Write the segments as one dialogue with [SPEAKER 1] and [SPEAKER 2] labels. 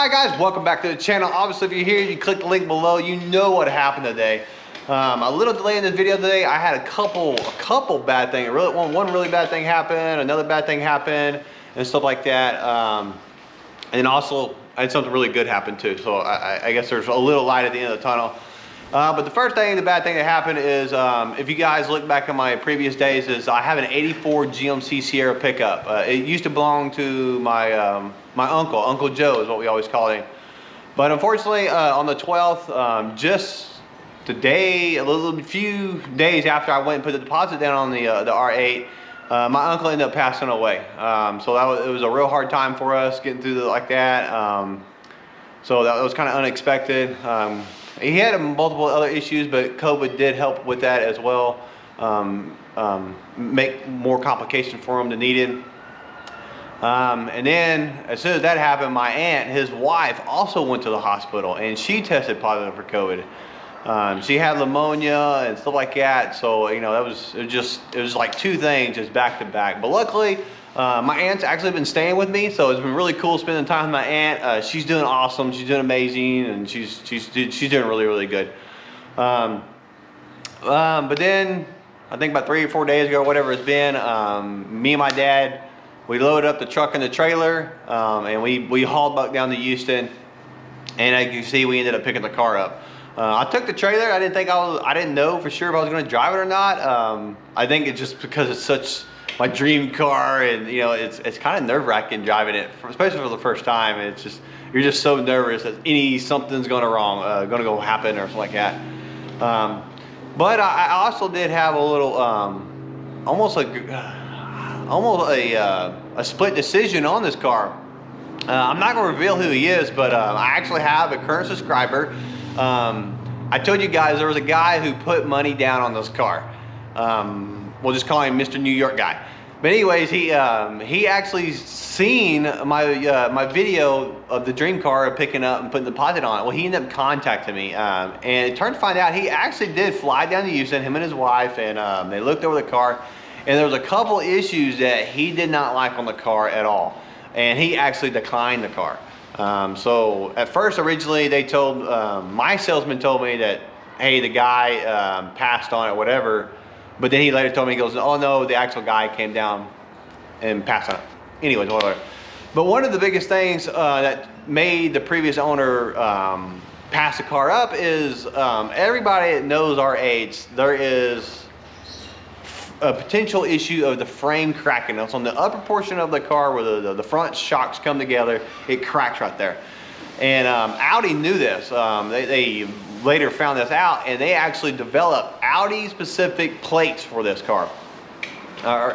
[SPEAKER 1] Alright guys, welcome back to the channel. Obviously if you're here, you click the link below, you know what happened today. A little delay in this video today. I had a couple bad things. One really bad thing happened, another bad thing happened, and stuff like that. And also, I had something really good happen too. So I guess there's a little light at the end of the tunnel. But the first thing, the bad thing that happened is, if you guys look back at my previous days, is I have an 84 GMC Sierra pickup. It used to belong to my my Uncle Joe is what we always call him. But unfortunately, on the 12th, just today, a few days after I went and put the deposit down on the R8, my uncle ended up passing away. So it was a real hard time for us getting through like that. So that was kind of unexpected. He had multiple other issues, but COVID did help with that as well. Make more complications for him than needed. And then as soon as that happened, my aunt, his wife, also went to the hospital and she tested positive for COVID. She had pneumonia and stuff like that. So, you know, it was like two things just back to back. But luckily, my aunt's actually been staying with me, so it's been really cool spending time with my aunt. She's doing awesome. She's doing amazing, and she's doing really good. But then I think about 3 or 4 days ago, whatever it's been, me and my dad, we loaded up the truck and the trailer, and we hauled back down to Houston. And as you can see, we ended up picking the car up. I took the trailer. I didn't know for sure if I was going to drive it or not. I think it's just because it's such my dream car, and you know, it's kind of nerve-wracking driving it, especially for the first time. It's just, you're just so nervous that something's going to go happen or something like that. But I also did have a little almost a split decision on this car. I'm not going to reveal who he is, but I actually have a current subscriber. I told you guys there was a guy who put money down on this car. We'll just call him Mr. New York guy. But anyways, he actually seen my video of the dream car picking up and putting the deposit on it. Well, he ended up contacting me, and it turned to find out he actually did fly down to Houston, him and his wife, and they looked over the car, and there was a couple issues that he did not like on the car at all, and he actually declined the car. So at first, originally, they told my salesman told me that, hey, the guy passed on it, whatever. But then he later told me, he goes, oh no, the actual guy came down and passed on it. Anyways, whatever. But one of the biggest things that made the previous owner pass the car up is everybody that knows R8s, there is a potential issue of the frame cracking. It's on the upper portion of the car where the front shocks come together, it cracks right there. And Audi knew this. They later found this out, and they actually developed Audi specific plates for this car,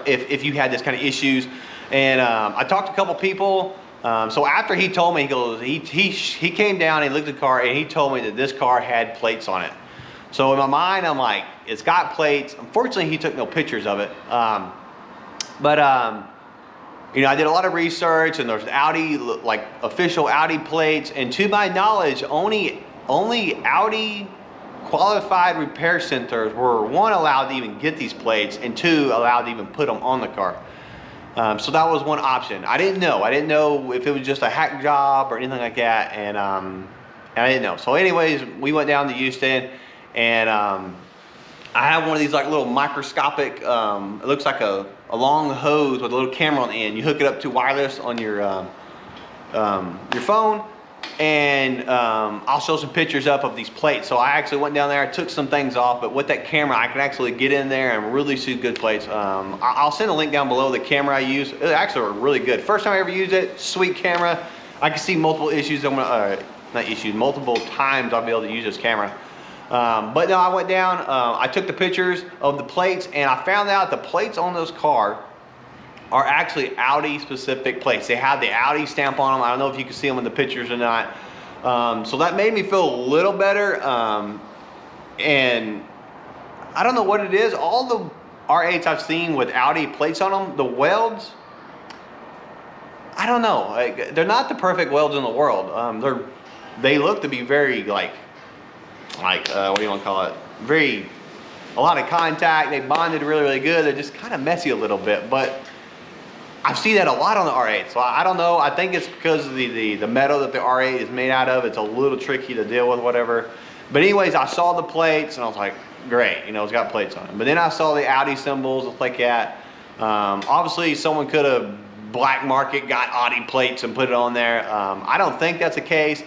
[SPEAKER 1] if you had this kind of issues. And I talked to a couple people. So after he told me, he goes, he came down and he looked at the car and he told me that this car had plates on it. So in my mind, I'm like, it's got plates. Unfortunately, he took no pictures of it. You know, I did a lot of research, and there's Audi, like official Audi plates, and to my knowledge, only Audi qualified repair centers were, one, allowed to even get these plates, and two, allowed to even put them on the car. So that was one option. I didn't know if it was just a hack job or anything like that, and I didn't know. So anyways, we went down to Houston, and I have one of these like little microscopic, it looks like a long hose with a little camera on the end. You hook it up to wireless on your phone, and I'll show some pictures up of these plates. So I actually went down there, I took some things off, but with that camera, I can actually get in there and really see good plates. I'll send a link down below the camera I use. It actually really good. First time I ever used it, sweet camera. I can see multiple issues. Multiple times I'll be able to use this camera. But no, I went down, I took the pictures of the plates, and I found out the plates on this car are actually Audi specific plates. They have the Audi stamp on them. I don't know if you can see them in the pictures or not. So that made me feel a little better. And I don't know what it is. All the R8s I've seen with Audi plates on them, the welds, I don't know. Like, they're not the perfect welds in the world. They look to be very like what do you want to call it? A lot of contact. They bonded really good. They're just kind of messy a little bit, but I see that a lot on the R8, so I don't know. I think it's because of the metal that the R8 is made out of. It's a little tricky to deal with, whatever. But anyways, I saw the plates and I was like, great, you know, it's got plates on it. But then I saw the Audi symbols, it's like that. Obviously, someone could have black market got Audi plates and put it on there. I don't think that's the case.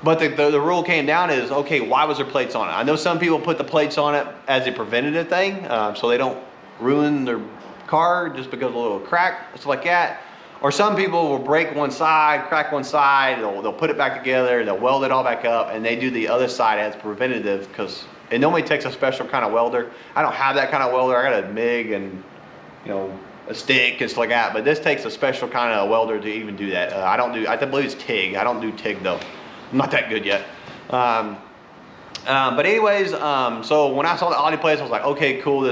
[SPEAKER 1] But the rule came down is, okay, why was there plates on it? I know some people put the plates on it as a preventative thing, so they don't ruin their car just because of a little crack, stuff like that. Or some people will break one side, crack one side, they'll put it back together, they'll weld it all back up, and they do the other side as preventative because it normally takes a special kind of welder. I don't have that kind of welder. I got a MIG and, you know, a stick and stuff like that, but this takes a special kind of welder to even do that. I believe it's TIG. I don't do TIG though. I'm not that good yet. But anyways, so when I saw the Audi plates, I was like, okay, cool.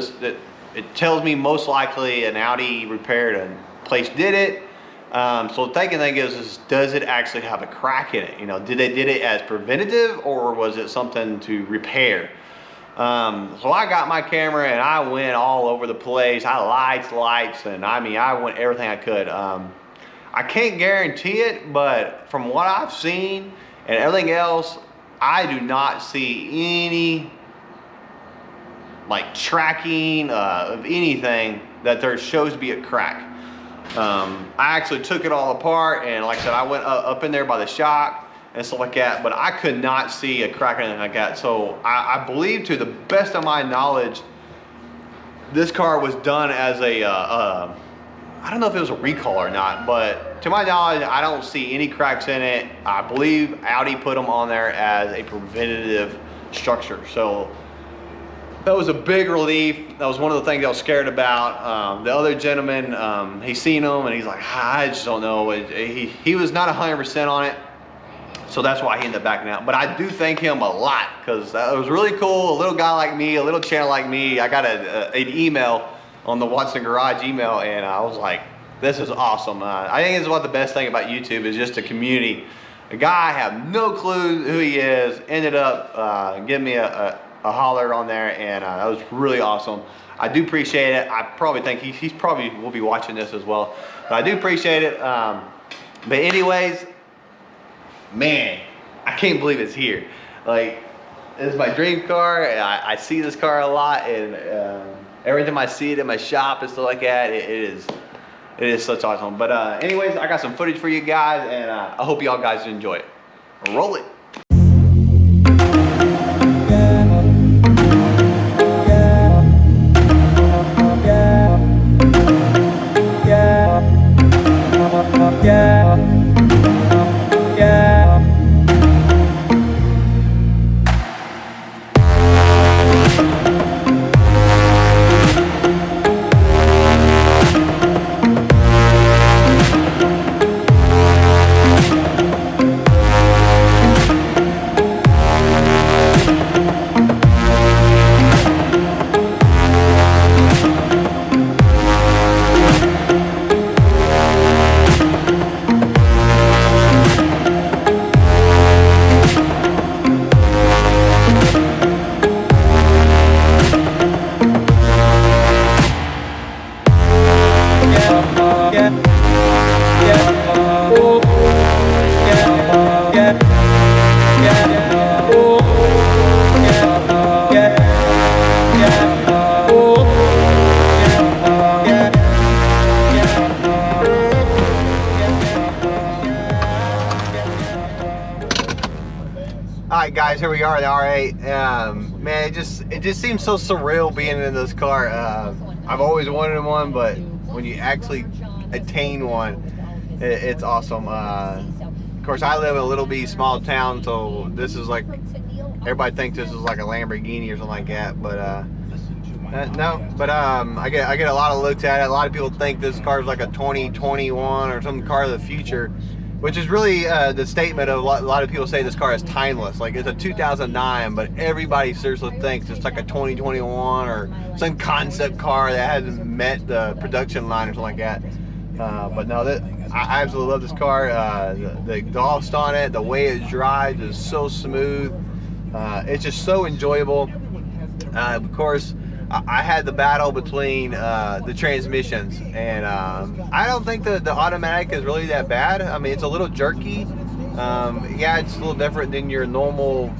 [SPEAKER 1] It tells me most likely an Audi repaired and place did it. So the thinking thing is does it actually have a crack in it? You know, did it as preventative or was it something to repair? So I got my camera and I went all over the place. Lights, and I mean, I went everything I could. I can't guarantee it, but from what I've seen and everything else, I do not see any like tracking of anything that there shows to be a crack. I actually took it all apart and like I said, I went up in there by the shock and stuff like that, but I could not see a crack or anything like that. So I believe, to the best of my knowledge, this car was done as a, I don't know if it was a recall or not, but to my knowledge, I don't see any cracks in it. I believe Audi put them on there as a preventative structure. So that was a big relief. That was one of the things I was scared about. The other gentleman, he's seen them and he's like, I just don't know. He was not 100% on it. So that's why he ended up backing out. But I do thank him a lot because that was really cool. A little guy like me, a little channel like me. I got an email on the Watson Garage email and I was like, this is awesome. I think it's what the best thing about YouTube is, just a community. A guy I have no clue who he is ended up giving me a holler on there, and that was really awesome. I do appreciate it. I probably think he's probably will be watching this as well, but I do appreciate it. But anyways, man, I can't believe it's here. Like, this is my dream car. I see this car a lot, and every time I see it in my shop and stuff like that, it is such awesome. But anyways, I got some footage for you guys, and I hope y'all guys enjoy it. Roll it. Alright guys, here we are, the R8. Man, it just seems so surreal being in this car. I've always wanted one, but when you actually attain one, it's awesome. Of course, I live in a little bitty small town, so this is like, everybody thinks this is like a Lamborghini or something like that, but no. But I get a lot of looks at it. A lot of people think this car is like a 2021 or some car of the future, which is really the statement of a lot of people say this car is timeless. Like, it's a 2009, but everybody seriously thinks it's like a 2021 or some concept car that hasn't met the production line or something like that. But no, I absolutely love this car. The exhaust on it, the way it drives is so smooth. It's just so enjoyable. Of course, I had the battle between the transmissions, and I don't think the automatic is really that bad. I mean, it's a little jerky. Yeah, it's a little different than your normal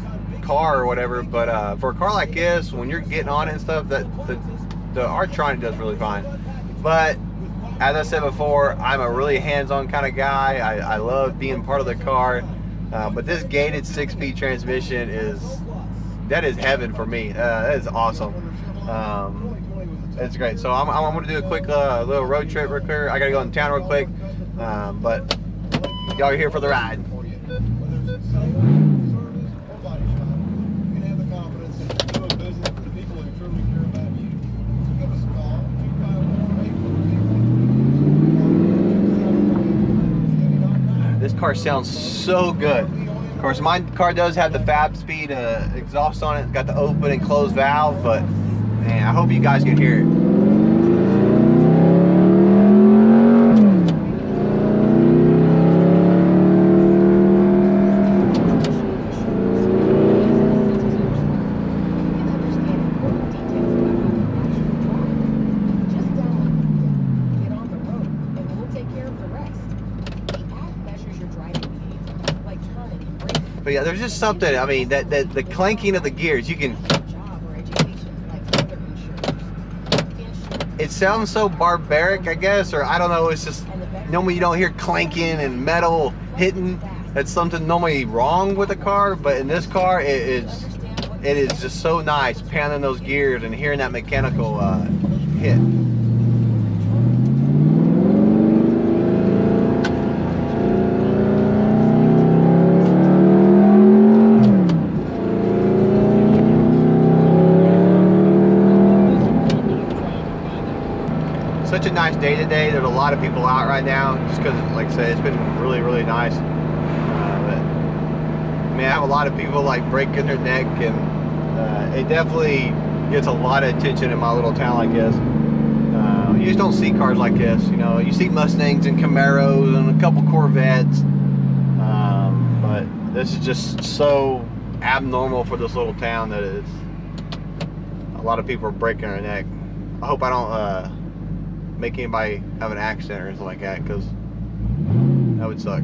[SPEAKER 1] car or whatever, but for a car like this, when you're getting on it and stuff, the R8 does really fine. But as I said before, I'm a really hands-on kind of guy. I love being part of the car, but this gated 6-speed transmission is heaven for me. That is awesome. It's great. So I'm going to do a quick little road trip real quick. I got to go in town real quick, but y'all are here for the ride. This car sounds so good. Of course, my car does have the Fab Speed exhaust on it. It's got the open and closed valve, but man, I hope you guys can hear it. But yeah, there's just something, I mean, that the clanking of the gears, you can, it sounds so barbaric, I guess, or I don't know, it's just, normally you don't hear clanking and metal hitting. That's something normally wrong with the car, but in this car, it is just so nice, pounding those gears and hearing that mechanical hit. Such a nice day today. There's a lot of people out right now just because, like I said, it's been really, really nice. But, I mean, I have a lot of people like breaking their neck, and it definitely gets a lot of attention in my little town like this. You just don't see cars like this, you know. You see Mustangs and Camaros and a couple Corvettes, but this is just so abnormal for this little town that it's a lot of people are breaking their neck. I hope I don't make anybody have an accident or anything like that, because that would suck.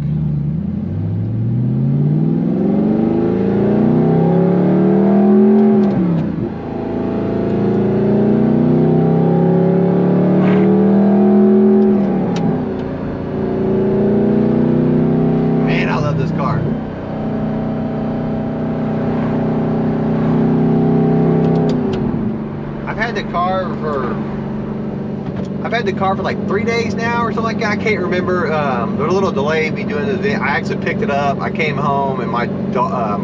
[SPEAKER 1] Man, I love this car. I've had the car for like 3 days now or something like that. I can't remember. There was a little delay me doing the video. I actually picked it up. I came home, and my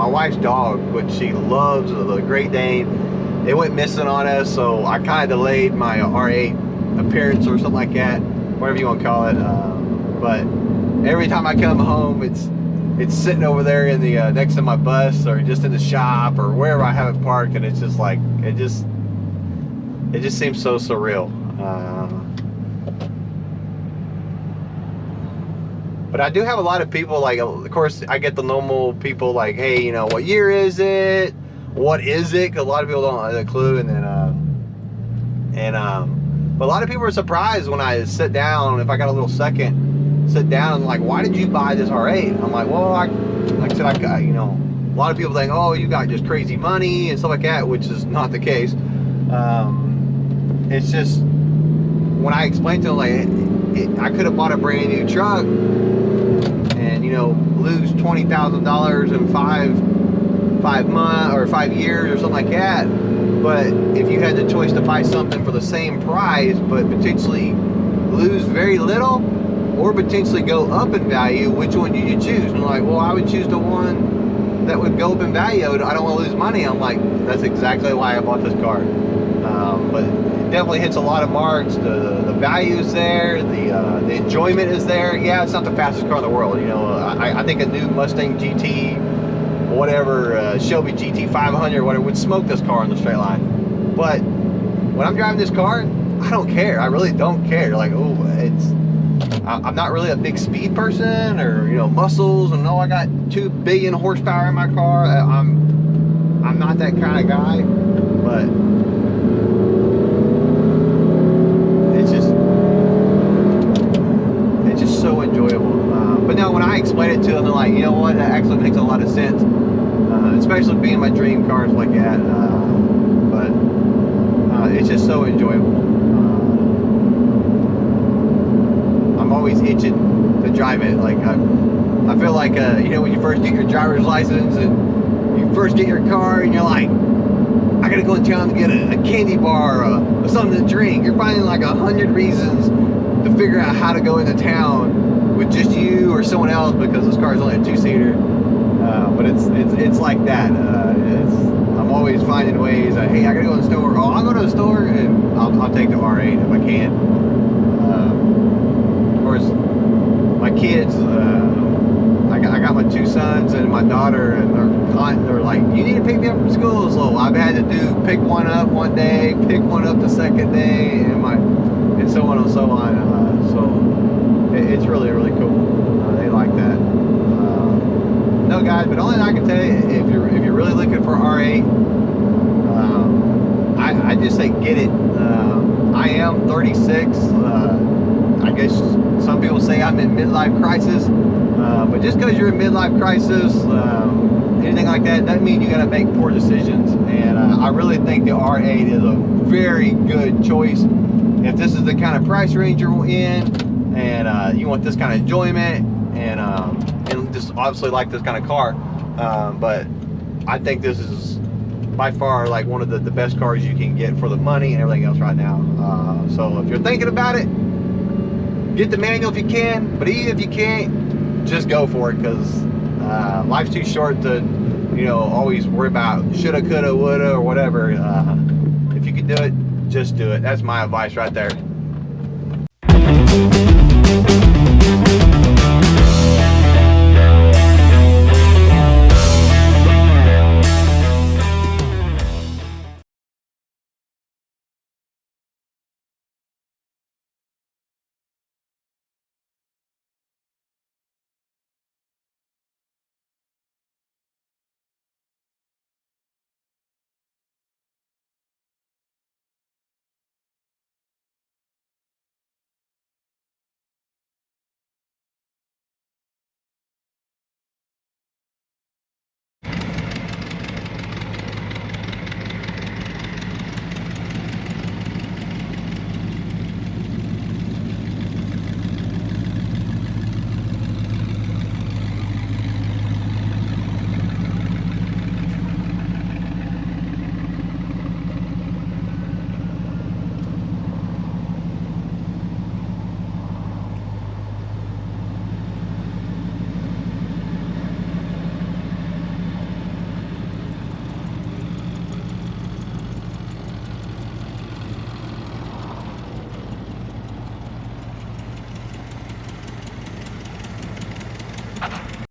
[SPEAKER 1] wife's dog, which she loves, the Great Dane, it went missing on us, so I kind of delayed my R8 appearance or something like that, whatever you want to call it. But every time I come home, it's sitting over there in the next to my bus, or just in the shop, or wherever I have it parked, and it's just like it just seems so surreal. But I do have a lot of people, like, of course, I get the normal people like, hey, you know, what year is it? What is it? Because a lot of people don't have a clue. And then, but a lot of people are surprised when I sit down, if I got a little second, sit down and like, why did you buy this R8? I'm like, well, like I said, I got, you know, a lot of people think, oh, you got just crazy money and stuff like that, which is not the case. It's just, when I explained to them, like, I could have bought a brand new truck and, you know, lose $20,000 in five months or 5 years or something like that. But if you had the choice to buy something for the same price, but potentially lose very little, or potentially go up in value, which one do you choose? And I'm like, well, I would choose the one that would go up in value. I don't want to lose money. I'm like, that's exactly why I bought this car. But it definitely hits a lot of marks. The value is there. The enjoyment is there. Yeah, it's not the fastest car in the world. You know, I think a new Mustang GT, whatever, Shelby GT 500, whatever, would smoke this car on the straight line. But when I'm driving this car, I don't care. I really don't care. Like, oh, I'm not really a big speed person, or, you know, muscles, and oh, I got 2 billion horsepower in my car. I'm not that kind of guy. But like, you know what, that actually makes a lot of sense, especially being my dream cars like that. But it's just so enjoyable. I'm always itching to drive it. Like I feel like you know, when you first get your driver's license and you first get your car and you're like, I gotta go in town to get a candy bar or something to drink. You're finding like 100 reasons to figure out how to go into town with just you or someone else, because this car is only a 2-seater. But it's like that. I'm always finding ways. Hey, I gotta go to the store. Oh, I'll go to the store and I'll take the R8 if I can. Of course, my kids. I got my 2 sons and my daughter, and they're like, you need to pick me up from school. So I've had to pick one up one day, pick one up the second day, and so on and so on. So it's really, really cool. They like that. No, guys, but only thing I can tell you, if you're really looking for R8, I just say get it. I am 36. I guess some people say I'm in midlife crisis. But just because you're in midlife crisis, anything like that, doesn't mean you got to make poor decisions. And I really think the R8 is a very good choice. If this is the kind of price range you're in, and you want this kind of enjoyment, and just obviously like this kind of car, but I think this is by far like one of the best cars you can get for the money and everything else right now. So if you're thinking about it, get the manual if you can, but even if you can't, just go for it, because life's too short to, you know, always worry about shoulda, coulda, woulda, or whatever. If you can do it, just do it. That's my advice right there.